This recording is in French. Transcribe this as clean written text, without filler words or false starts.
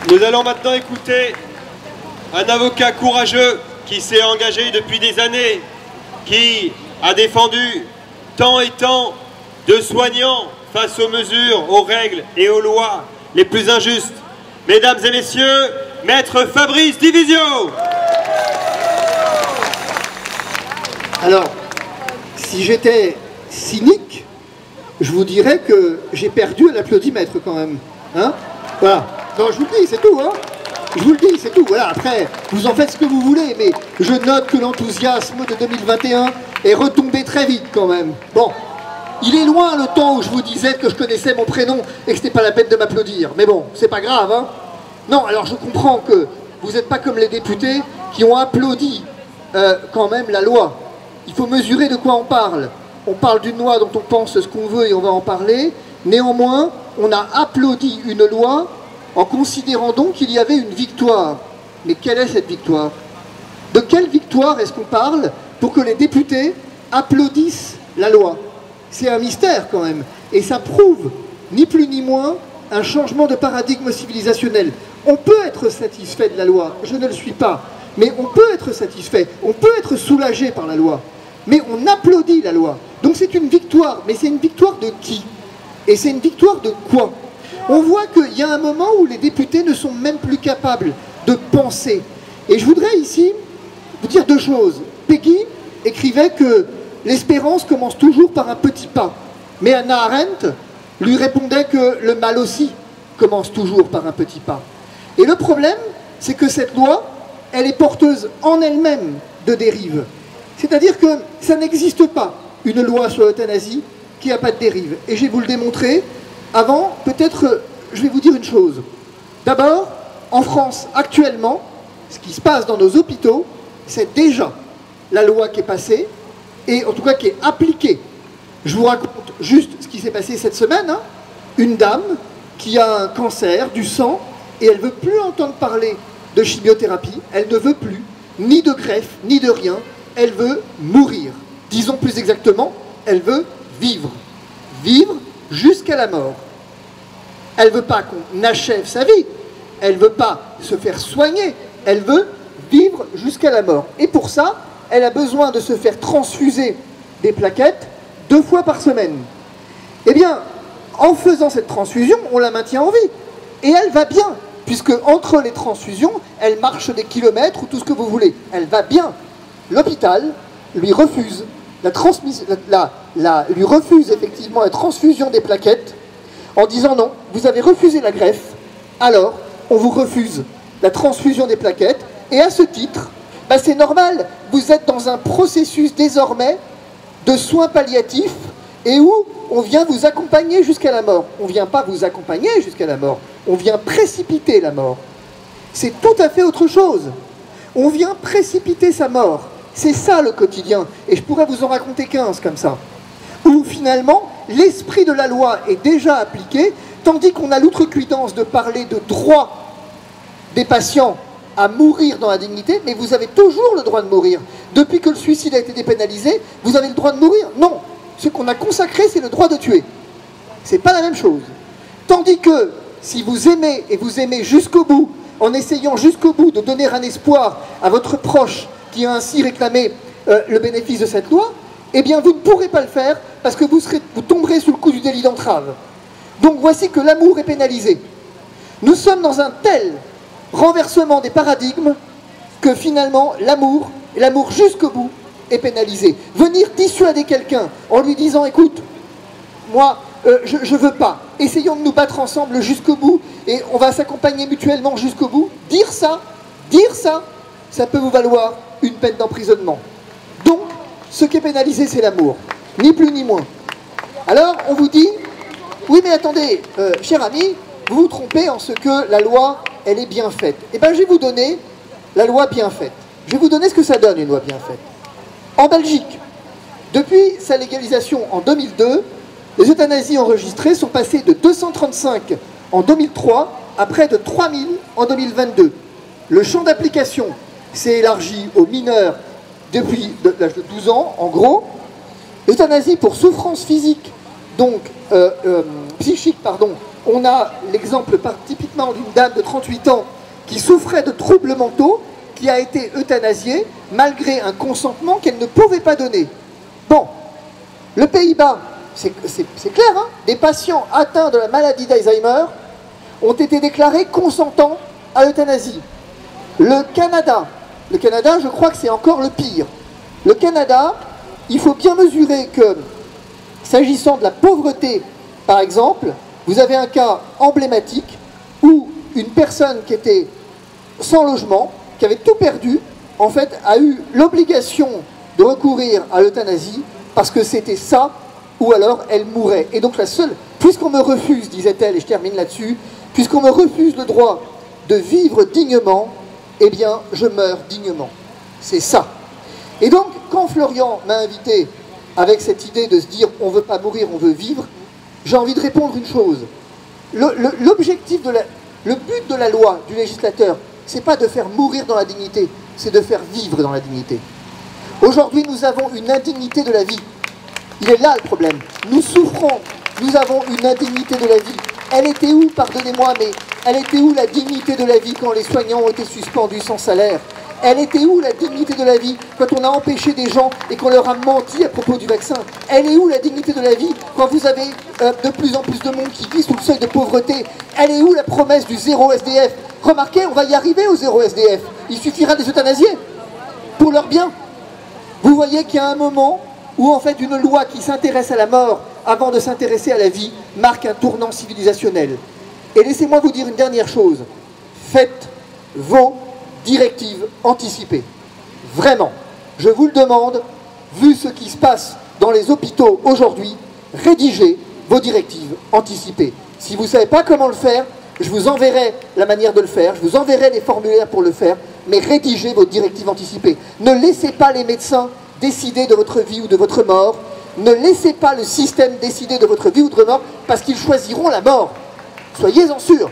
Nous allons maintenant écouter un avocat courageux qui s'est engagé depuis des années, qui a défendu tant et tant de soignants face aux mesures, aux règles et aux lois les plus injustes. Mesdames et messieurs, Maître Fabrice Divisio. Alors, si j'étais cynique, je vous dirais que j'ai perdu à l'applaudimètre quand même. Hein? Voilà. Non, je vous le dis, c'est tout. Hein? Je vous le dis, c'est tout. Voilà, après, vous en faites ce que vous voulez, mais je note que l'enthousiasme de 2021 est retombé très vite quand même. Bon, il est loin le temps où je vous disais que je connaissais mon prénom et que c'était pas la peine de m'applaudir. Mais bon, c'est pas grave, hein. Non, alors je comprends que vous n'êtes pas comme les députés qui ont applaudi quand même la loi. Il faut mesurer de quoi on parle. On parle d'une loi dont on pense ce qu'on veut et on va en parler. Néanmoins, on a applaudi une loi en considérant donc qu'il y avait une victoire. Mais quelle est cette victoire? De quelle victoire est-ce qu'on parle pour que les députés applaudissent la loi? C'est un mystère quand même. Et ça prouve, ni plus ni moins, un changement de paradigme civilisationnel. On peut être satisfait de la loi, je ne le suis pas, mais on peut être satisfait, on peut être soulagé par la loi, mais on applaudit la loi. Donc c'est une victoire, mais c'est une victoire de qui? Et c'est une victoire de quoi? On voit qu'il y a un moment où les députés ne sont même plus capables de penser. Et je voudrais ici vous dire deux choses. Peggy écrivait que l'espérance commence toujours par un petit pas. Mais Hannah Arendt lui répondait que le mal aussi commence toujours par un petit pas. Et le problème, c'est que cette loi, elle est porteuse en elle-même de dérives. C'est-à-dire que ça n'existe pas, une loi sur l'euthanasie qui n'a pas de dérive. Et je vais vous le démontrer. Avant, peut-être, je vais vous dire une chose. D'abord, en France, actuellement, ce qui se passe dans nos hôpitaux, c'est déjà la loi qui est passée, et en tout cas qui est appliquée. Je vous raconte juste ce qui s'est passé cette semaine. Hein. Une dame qui a un cancer du sang, et elle ne veut plus entendre parler de chimiothérapie, elle ne veut plus, ni de greffe, ni de rien, elle veut mourir. Disons plus exactement, elle veut vivre. Vivre jusqu'à la mort. Elle ne veut pas qu'on achève sa vie, elle ne veut pas se faire soigner, elle veut vivre jusqu'à la mort. Et pour ça, elle a besoin de se faire transfuser des plaquettes 2 fois par semaine. Eh bien, en faisant cette transfusion, on la maintient en vie. Et elle va bien, puisque entre les transfusions, elle marche des kilomètres ou tout ce que vous voulez. Elle va bien. L'hôpital lui refuse lui refuse effectivement la transfusion des plaquettes en disant non, vous avez refusé la greffe, alors on vous refuse la transfusion des plaquettes. Et à ce titre, bah c'est normal, vous êtes dans un processus désormais de soins palliatifs et où on vient vous accompagner jusqu'à la mort. On ne vient pas vous accompagner jusqu'à la mort, on vient précipiter la mort. C'est tout à fait autre chose. On vient précipiter sa mort. C'est ça le quotidien. Et je pourrais vous en raconter 15 comme ça. Où finalement, l'esprit de la loi est déjà appliqué, tandis qu'on a l'outrecuidance de parler de droit des patients à mourir dans la dignité, mais vous avez toujours le droit de mourir. Depuis que le suicide a été dépénalisé, vous avez le droit de mourir? Non. Ce qu'on a consacré, c'est le droit de tuer. C'est pas la même chose. Tandis que, si vous aimez, et vous aimez jusqu'au bout, en essayant jusqu'au bout de donner un espoir à votre proche qui a ainsi réclamé le bénéfice de cette loi, eh bien vous ne pourrez pas le faire parce que vous tomberez sous le coup du délit d'entrave. Donc voici que l'amour est pénalisé. Nous sommes dans un tel renversement des paradigmes que finalement l'amour, et l'amour jusqu'au bout, est pénalisé. Venir dissuader quelqu'un en lui disant écoute, moi je ne veux pas, essayons de nous battre ensemble jusqu'au bout et on va s'accompagner mutuellement jusqu'au bout, dire ça, ça peut vous valoir une peine d'emprisonnement. Donc, ce qui est pénalisé, c'est l'amour. Ni plus ni moins. Alors, on vous dit, oui mais attendez, cher ami, vous vous trompez en ce que la loi, elle est bien faite. Eh bien, je vais vous donner la loi bien faite. Je vais vous donner ce que ça donne, une loi bien faite. En Belgique, depuis sa légalisation en 2002, les euthanasies enregistrées sont passées de 235 en 2003 à près de 3000 en 2022. Le champ d'application s'est élargi aux mineurs depuis l'âge de 12 ans, en gros. L'euthanasie pour souffrance physique, donc psychiques, pardon. On a l'exemple typiquement d'une dame de 38 ans qui souffrait de troubles mentaux, qui a été euthanasiée malgré un consentement qu'elle ne pouvait pas donner. Bon, le Pays-Bas, c'est clair, hein, des patients atteints de la maladie d'Alzheimer ont été déclarés consentants à l'euthanasie. Le Canada, je crois que c'est encore le pire. Le Canada, il faut bien mesurer que, s'agissant de la pauvreté, par exemple, vous avez un cas emblématique où une personne qui était sans logement, qui avait tout perdu, en fait, a eu l'obligation de recourir à l'euthanasie parce que c'était ça, ou alors elle mourait. Et donc la seule, puisqu'on me refuse, disait-elle, et je termine là-dessus, puisqu'on me refuse le droit de vivre dignement, eh bien, je meurs dignement. C'est ça. Et donc, quand Florian m'a invité avec cette idée de se dire on ne veut pas mourir, on veut vivre, j'ai envie de répondre une chose. L'objectif le but de la loi, du législateur, c'est pas de faire mourir dans la dignité, c'est de faire vivre dans la dignité. Aujourd'hui, nous avons une indignité de la vie. Il est là le problème. Nous souffrons, nous avons une indignité de la vie. Elle était où, pardonnez-moi, mais elle était où la dignité de la vie quand les soignants ont été suspendus sans salaire? Elle était où la dignité de la vie quand on a empêché des gens et qu'on leur a menti à propos du vaccin? Elle est où la dignité de la vie quand vous avez de plus en plus de monde qui vit sous le seuil de pauvreté? Elle est où la promesse du zéro SDF? Remarquez, on va y arriver au zéro SDF. Il suffira de les euthanasier pour leur bien. Vous voyez qu'il y a un moment où en fait une loi qui s'intéresse à la mort avant de s'intéresser à la vie marque un tournant civilisationnel. Et laissez-moi vous dire une dernière chose. Faites vos directives anticipées. Vraiment, je vous le demande, vu ce qui se passe dans les hôpitaux aujourd'hui, rédigez vos directives anticipées. Si vous ne savez pas comment le faire, je vous enverrai la manière de le faire, je vous enverrai les formulaires pour le faire, mais rédigez vos directives anticipées. Ne laissez pas les médecins décider de votre vie ou de votre mort. Ne laissez pas le système décider de votre vie ou de votre mort, parce qu'ils choisiront la mort. Soyez-en sûrs.